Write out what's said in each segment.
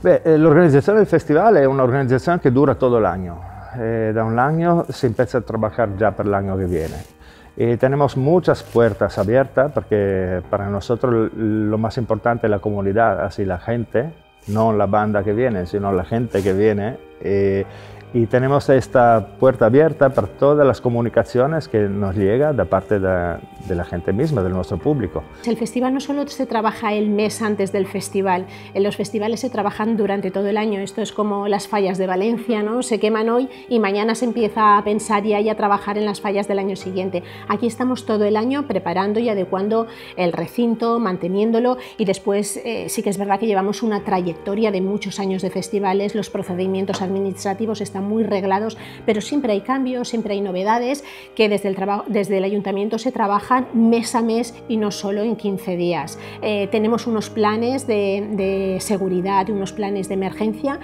L'organizzazione del festival è un'organizzazione che dura todo el año. Da un año se empieza a trabajar ya para el año que viene. Y tenemos muchas puertas abiertas porque para nosotros lo más importante es la comunidad, así la gente, no la banda que viene, sino la gente que viene. Y tenemos esta puerta abierta para todas las comunicaciones que nos llegan de parte de la gente misma, de nuestro público. El festival no solo se trabaja el mes antes del festival, en los festivales se trabajan durante todo el año. Esto es como las fallas de Valencia, ¿no? Se queman hoy y mañana se empieza a pensar y a trabajar en las fallas del año siguiente. Aquí estamos todo el año preparando y adecuando el recinto, manteniéndolo, y después sí que es verdad que llevamos una trayectoria de muchos años de festivales, los procedimientos administrativos están muy reglados, pero siempre hay cambios, siempre hay novedades que desde el ayuntamiento se trabajan mes a mes y no solo en 15 días. Tenemos unos planes de seguridad y unos planes de emergencia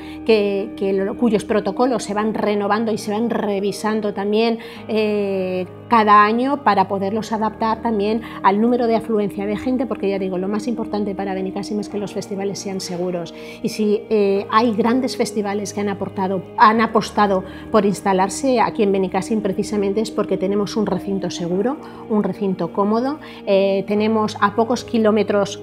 cuyos protocolos se van renovando y se van revisando también cada año para poderlos adaptar también al número de afluencia de gente, porque ya digo, lo más importante para Benicàssim es que los festivales sean seguros. Y si hay grandes festivales que han apostado por instalarse aquí en Benicàssim, precisamente es porque tenemos un recinto seguro, un recinto cómodo, tenemos a pocos kilómetros,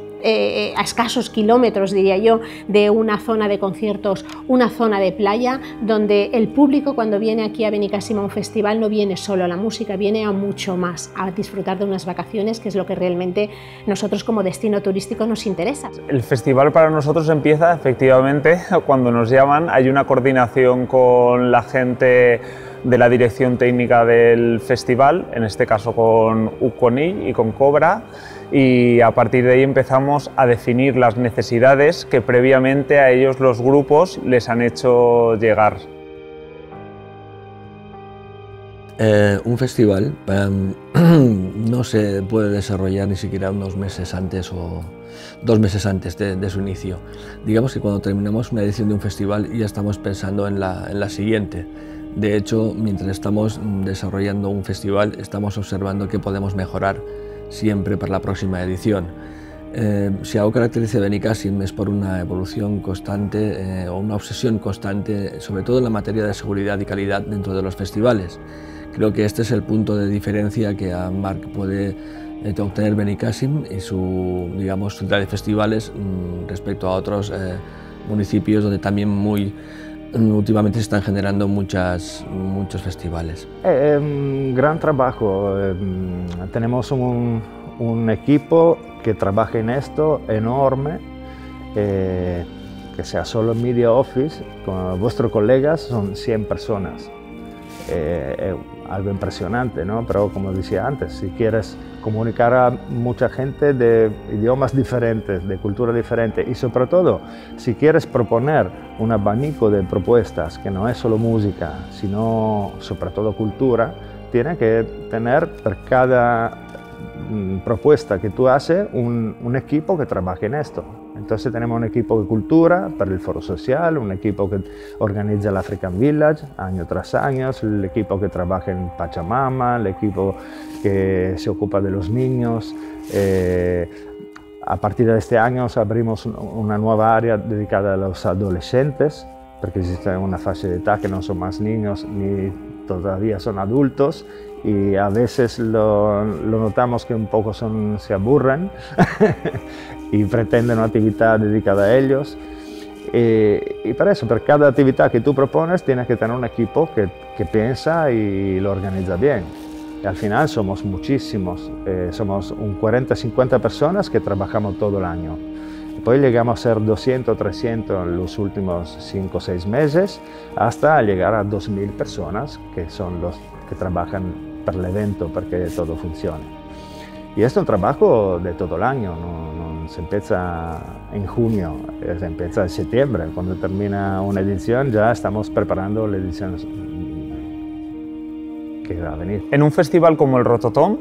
a escasos kilómetros diría yo, de una zona de conciertos, una zona de playa, donde el público cuando viene aquí a Benicàssim a un festival no viene solo a la música, viene a mucho más, a disfrutar de unas vacaciones, que es lo que realmente nosotros como destino turístico nos interesa. El festival para nosotros empieza efectivamente cuando nos llaman, hay una coordinación con la gente de la dirección técnica del festival, en este caso con Uconi y con Cobra, y a partir de ahí empezamos a definir las necesidades que previamente a ellos los grupos les han hecho llegar. Un festival no se puede desarrollar ni siquiera unos meses antes o 2 meses antes de su inicio. Digamos que cuando terminamos una edición de un festival ya estamos pensando en la siguiente. De hecho, mientras estamos desarrollando un festival, estamos observando qué podemos mejorar siempre para la próxima edición. Si algo caracteriza a Benicàssim es por una evolución constante o una obsesión constante, sobre todo en la materia de seguridad y calidad dentro de los festivales. Creo que este es el punto de diferencia que a Marc puede obtener Benicàssim y su central de festivales respecto a otros municipios donde también últimamente se están generando muchos festivales. Es un gran trabajo. Tenemos un equipo que trabaja en esto enorme, que sea solo Media Office, con vuestros colegas son 100 personas. Algo impresionante, ¿no? Pero como decía antes, si quieres comunicar a mucha gente de idiomas diferentes, de culturas diferentes y sobre todo si quieres proponer un abanico de propuestas que no es solo música, sino sobre todo cultura, tienes que tener por cada propuesta que tú haces un equipo que trabaje en esto. Entonces tenemos un equipo de cultura para el foro social, un equipo que organiza el African Village año tras año, el equipo que trabaja en Pachamama, el equipo que se ocupa de los niños. A partir de este año abrimos una nueva área dedicada a los adolescentes, porque existe una fase de edad que no son más niños ni todavía son adultos, y a veces lo notamos que un poco se aburren y pretenden una actividad dedicada a ellos. Y para eso, por cada actividad que tú propones, tienes que tener un equipo que piensa y lo organiza bien. Y al final somos muchísimos, somos un 40-50 personas que trabajamos todo el año. Después llegamos a ser 200 300 en los últimos 5 o 6 meses, hasta llegar a 2000 personas, que son los que trabajan para el evento, para que todo funcione. Y esto es un trabajo de todo el año, no se empieza en junio, se empieza en septiembre. Cuando termina una edición ya estamos preparando la edición que va a venir. En un festival como el Rototom,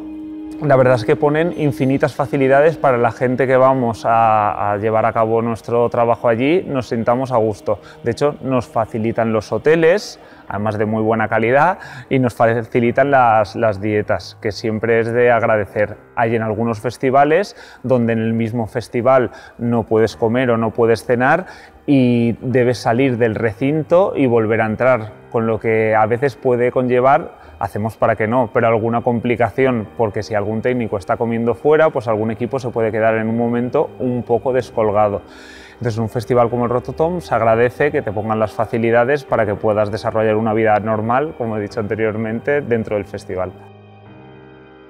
la verdad es que ponen infinitas facilidades para la gente que vamos a llevar a cabo nuestro trabajo allí, nos sintamos a gusto. De hecho, nos facilitan los hoteles, además de muy buena calidad, y nos facilitan las dietas, que siempre es de agradecer. Hay en algunos festivales donde en el mismo festival no puedes comer o no puedes cenar y debes salir del recinto y volver a entrar, con lo que a veces puede conllevar, hacemos para que no, pero alguna complicación, porque si algún técnico está comiendo fuera, pues algún equipo se puede quedar en un momento un poco descolgado. Entonces, en un festival como el Rototom se agradece que te pongan las facilidades para que puedas desarrollar una vida normal, como he dicho anteriormente, dentro del festival.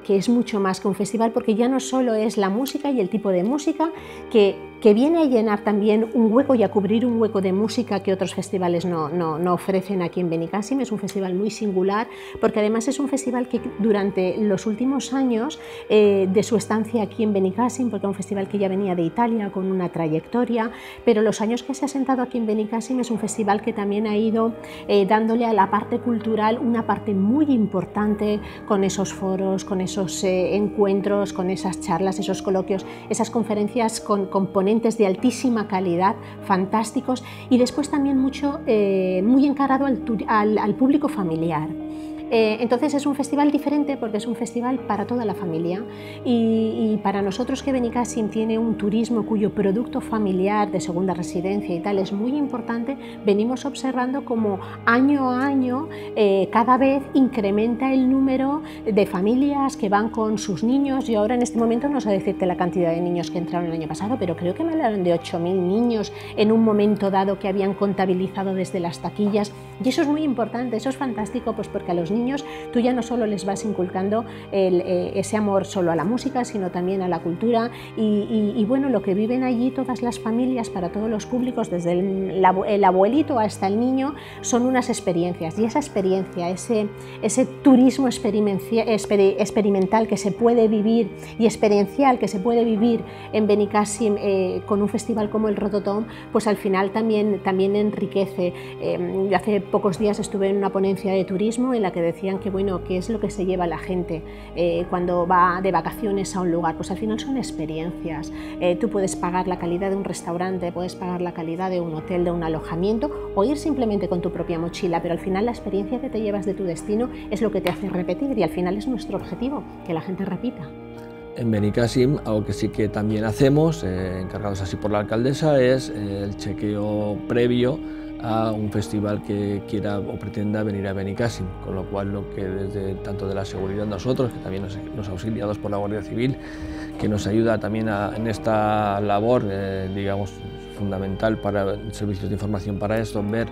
Que es mucho más que un festival, porque ya no solo es la música y el tipo de música que viene a llenar también un hueco y a cubrir un hueco de música que otros festivales no ofrecen aquí en Benicàssim. Es un festival muy singular, porque además es un festival que durante los últimos años de su estancia aquí en Benicàssim, porque es un festival que ya venía de Italia con una trayectoria, pero los años que se ha sentado aquí en Benicàssim es un festival que también ha ido dándole a la parte cultural una parte muy importante, con esos foros, con esos encuentros, con esas charlas, esos coloquios, esas conferencias con componentes de altísima calidad, fantásticos, y después también muy encarado al público familiar. Entonces es un festival diferente porque es un festival para toda la familia, y para nosotros que Benicàssim tiene un turismo cuyo producto familiar de segunda residencia y tal es muy importante, venimos observando como año a año cada vez incrementa el número de familias que van con sus niños. Yo ahora en este momento no sé decirte la cantidad de niños que entraron el año pasado, pero creo que me hablaron de 8.000 niños en un momento dado que habían contabilizado desde las taquillas, y eso es muy importante, eso es fantástico, pues porque a los niños tú ya no solo les vas inculcando ese amor solo a la música, sino también a la cultura, y bueno, lo que viven allí todas las familias, para todos los públicos, desde el abuelito hasta el niño, son unas experiencias, y esa experiencia, ese turismo experimental que se puede vivir y experiencial que se puede vivir en Benicàssim con un festival como el Rototom, pues al final también enriquece. Yo hace pocos días estuve en una ponencia de turismo en la que decían que bueno, qué es lo que se lleva la gente cuando va de vacaciones a un lugar. Pues al final son experiencias. Tú puedes pagar la calidad de un restaurante, puedes pagar la calidad de un hotel, de un alojamiento, o ir simplemente con tu propia mochila, pero al final la experiencia que te llevas de tu destino es lo que te hace repetir, y al final es nuestro objetivo, que la gente repita. En Benicàssim, algo que sí que también hacemos, encargados así por la alcaldesa, es el chequeo previo a un festival que quiera o pretenda venir a Benicàssim, con lo cual lo que desde tanto de la seguridad nosotros, que también nos auxiliados por la Guardia Civil, que nos ayuda también en esta labor, digamos, fundamental para servicios de información para esto, ver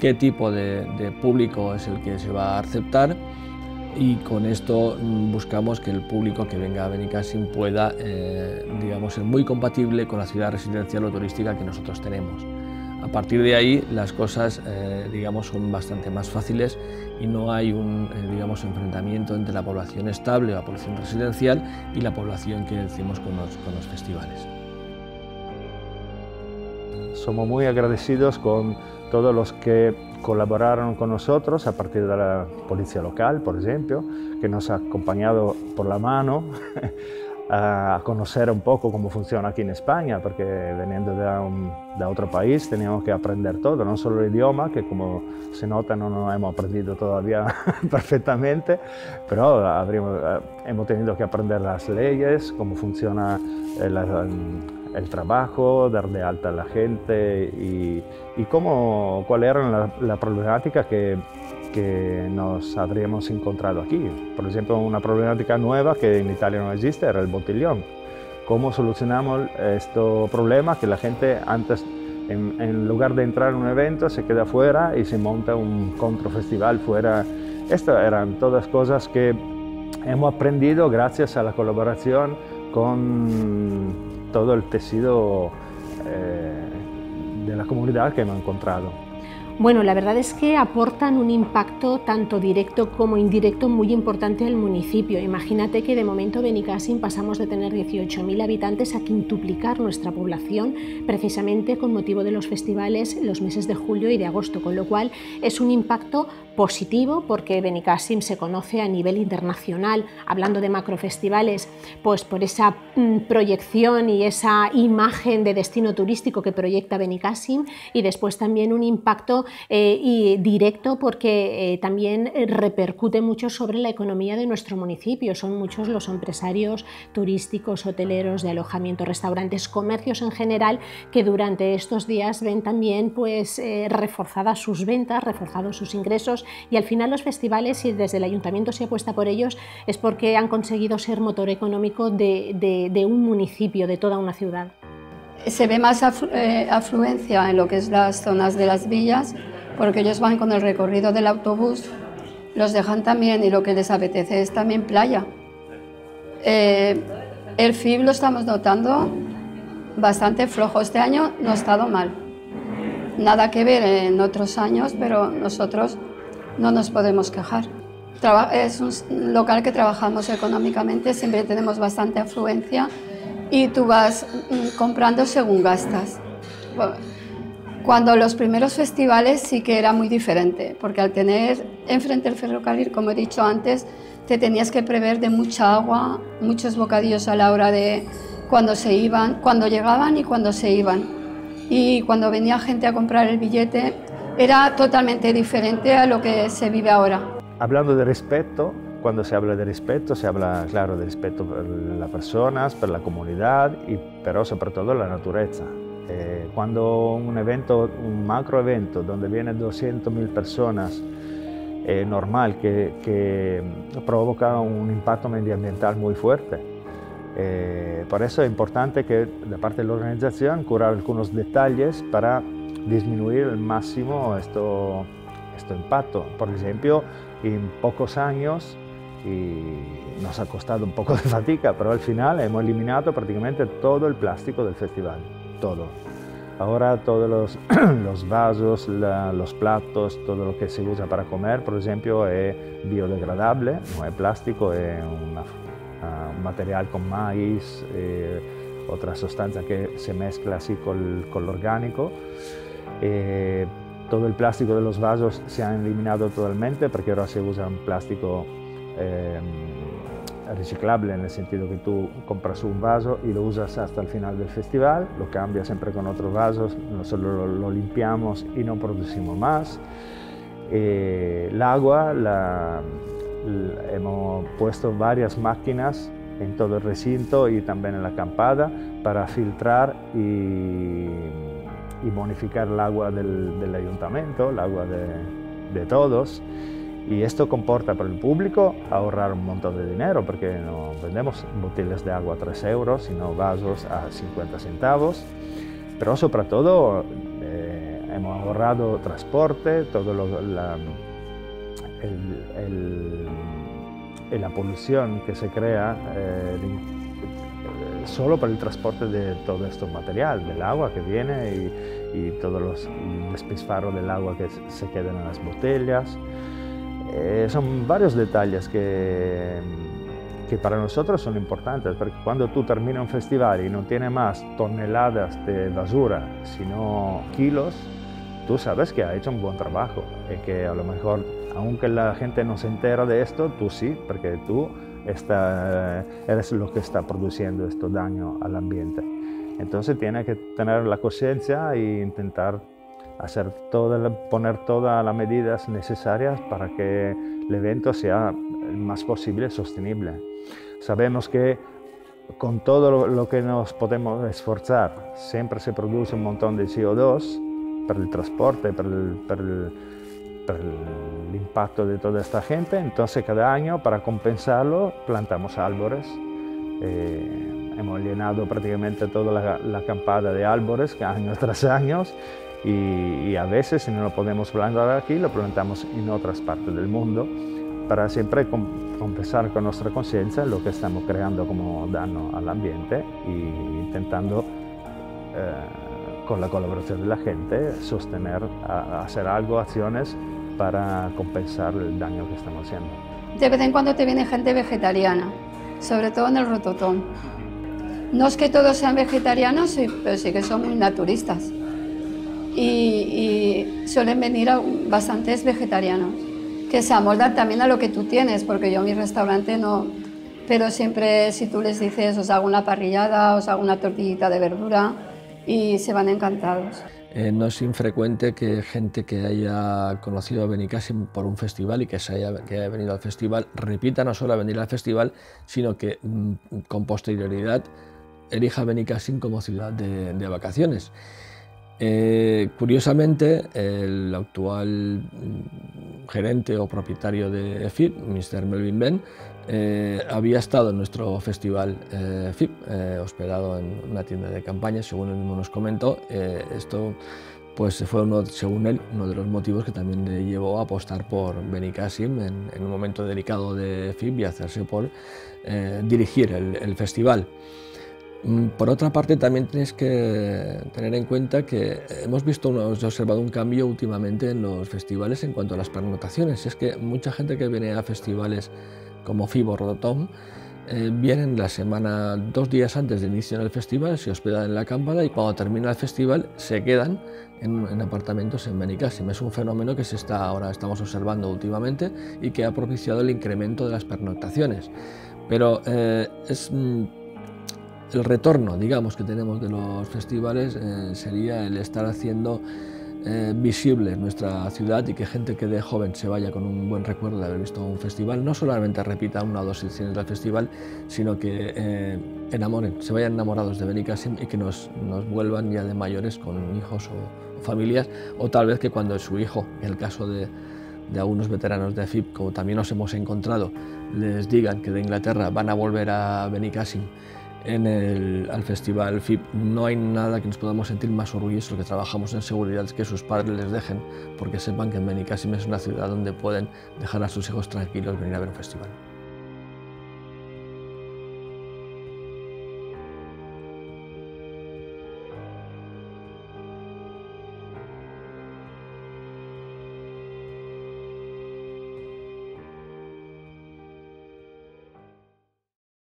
qué tipo de público es el que se va a aceptar, y con esto buscamos que el público que venga a Benicàssim pueda, digamos, ser muy compatible con la ciudad residencial o turística que nosotros tenemos. A partir de ahí las cosas, digamos, son bastante más fáciles y no hay un, digamos, enfrentamiento entre la población estable o la población residencial y la población que decimos con los festivales. Somos muy agradecidos con todos los que colaboraron con nosotros, a partir de la policía local, por ejemplo, que nos ha acompañado por la mano a conocer un poco cómo funciona aquí en España, porque veniendo de otro país teníamos que aprender todo, no solo el idioma, que como se nota no lo hemos aprendido todavía perfectamente, pero hemos tenido que aprender las leyes, cómo funciona el trabajo, dar de alta a la gente y cuál era la problemática que nos habríamos encontrado aquí. Por ejemplo, una problemática nueva que en Italia no existe era el botellón. ¿Cómo solucionamos este problema que la gente antes, en lugar de entrar en un evento, se queda fuera y se monta un contrafestival fuera? Estas eran todas cosas que hemos aprendido gracias a la colaboración con todo el tejido de la comunidad que hemos encontrado. Bueno, la verdad es que aportan un impacto tanto directo como indirecto muy importante al municipio. Imagínate que de momento Benicàssim pasamos de tener 18.000 habitantes a quintuplicar nuestra población precisamente con motivo de los festivales los meses de julio y de agosto, con lo cual es un impacto positivo, porque Benicàssim se conoce a nivel internacional, hablando de macrofestivales, pues por esa proyección y esa imagen de destino turístico que proyecta Benicàssim, y después también un impacto directo porque también repercute mucho sobre la economía de nuestro municipio. Son muchos los empresarios turísticos, hoteleros, de alojamiento, restaurantes, comercios en general, que durante estos días ven también pues reforzadas sus ventas, reforzados sus ingresos, y al final los festivales, y desde el ayuntamiento se apuesta por ellos, es porque han conseguido ser motor económico de un municipio, de toda una ciudad. Se ve más afluencia en lo que es las zonas de las villas, porque ellos van con el recorrido del autobús, los dejan también, y lo que les apetece es también playa. El FIB lo estamos notando bastante flojo. Este año no ha estado mal. Nada que ver en otros años, pero nosotros no nos podemos quejar. Es un local que trabajamos económicamente, siempre tenemos bastante afluencia y tú vas comprando según gastas. Cuando los primeros festivales sí que era muy diferente, porque al tener enfrente el ferrocarril, como he dicho antes, te tenías que prever de mucha agua, muchos bocadillos a la hora de cuando se iban, cuando llegaban y cuando se iban. Y cuando venía gente a comprar el billete, era totalmente diferente a lo que se vive ahora. Hablando de respeto, cuando se habla de respeto, se habla, claro, de respeto per las personas, per la comunidad, pero sobre todo la naturaleza. Cuando un macro evento donde vienen 200.000 personas, es normal que provoca un impacto medioambiental muy fuerte. Por eso es importante que de parte de la organización curar algunos detalles para disminuir al máximo este impacto. Por ejemplo, en pocos años, y nos ha costado un poco de fatiga, pero al final hemos eliminado prácticamente todo el plástico del festival, todo. Ahora todos los vasos, los platos, todo lo que se usa para comer, por ejemplo, es biodegradable, no es plástico, es un material con maíz, otra sustancia que se mezcla así con lo orgánico. Todo el plástico de los vasos se ha eliminado totalmente porque ahora se usa un plástico reciclable, en el sentido que tú compras un vaso y lo usas hasta el final del festival, lo cambias siempre con otros vasos, nosotros lo limpiamos y no producimos más. El agua, hemos puesto varias máquinas en todo el recinto y también en la acampada para filtrar y bonificar el agua del ayuntamiento, el agua de todos. Y esto comporta para el público ahorrar un montón de dinero, porque no vendemos botellas de agua a 3 euros, sino vasos a 50 centavos. Pero sobre todo hemos ahorrado transporte, todo la polución que se crea solo por el transporte de todo este material, del agua que viene y todos los despilfarros del agua que se quedan en las botellas. Son varios detalles que para nosotros son importantes, porque cuando tú terminas un festival y no tienes más toneladas de basura, sino kilos, tú sabes que has hecho un buen trabajo y que a lo mejor, aunque la gente no se entera de esto, tú sí, porque tú eres lo que está produciendo este daño al ambiente. Entonces tienes que tener la conciencia e intentar poner todas las medidas necesarias para que el evento sea el más posible sostenible. Sabemos que con todo lo que nos podemos esforzar, siempre se produce un montón de CO2 por el transporte, por el impacto de toda esta gente. Entonces cada año, para compensarlo, plantamos árboles. Hemos llenado prácticamente toda la acampada de árboles año tras año. Y a veces, si no lo podemos plantar aquí, lo plantamos en otras partes del mundo para siempre compensar con nuestra conciencia lo que estamos creando como daño al ambiente y intentando, con la colaboración de la gente, sostener, hacer acciones para compensar el daño que estamos haciendo. De vez en cuando te viene gente vegetariana, sobre todo en el Rototón. No es que todos sean vegetarianos, pero sí que son muy naturistas. Y suelen venir bastantes vegetarianos. que se amoldan también a lo que tú tienes, porque yo mi restaurante no, pero siempre si tú les dices os hago una parrillada, os hago una tortillita de verdura y se van encantados. No es infrecuente que gente que haya conocido a Benicàssim por un festival y que haya venido al festival repita no solo a venir al festival, sino que con posterioridad elija Benicàssim como ciudad de vacaciones. Curiosamente, el actual gerente o propietario de FIP, Mr. Melvin Ben, había estado en nuestro festival FIP, hospedado en una tienda de campaña, según él mismo nos comentó. Esto pues fue, según él, uno de los motivos que también le llevó a apostar por Benicàssim en un momento delicado de FIP y hacerse por dirigir el festival. Por otra parte, también tienes que tener en cuenta que hemos observado un cambio últimamente en los festivales en cuanto a las pernotaciones. Es que mucha gente que viene a festivales como FIP o Rototom vienen la semana, 2 días antes del inicio del festival, se hospedan en la acampada y cuando termina el festival se quedan en apartamentos en Benicàssim. Es un fenómeno que ahora estamos observando últimamente y que ha propiciado el incremento de las pernotaciones. Pero el retorno, digamos, que tenemos de los festivales sería el estar haciendo visible nuestra ciudad y que gente que de joven se vaya con un buen recuerdo de haber visto un festival, no solamente repita 1 o 2 ediciones del festival, sino que se vayan enamorados de Benicàssim y que nos vuelvan ya de mayores con hijos o familias, o tal vez que cuando su hijo, en el caso de algunos veteranos de FIP, como también nos hemos encontrado, les digan que de Inglaterra van a volver a Benicàssim al festival FIP. No hay nada que nos podamos sentir más orgullosos que trabajamos en seguridad que sus padres les dejen, porque sepan que en Benicàssim es una ciudad donde pueden dejar a sus hijos tranquilos venir a ver un festival.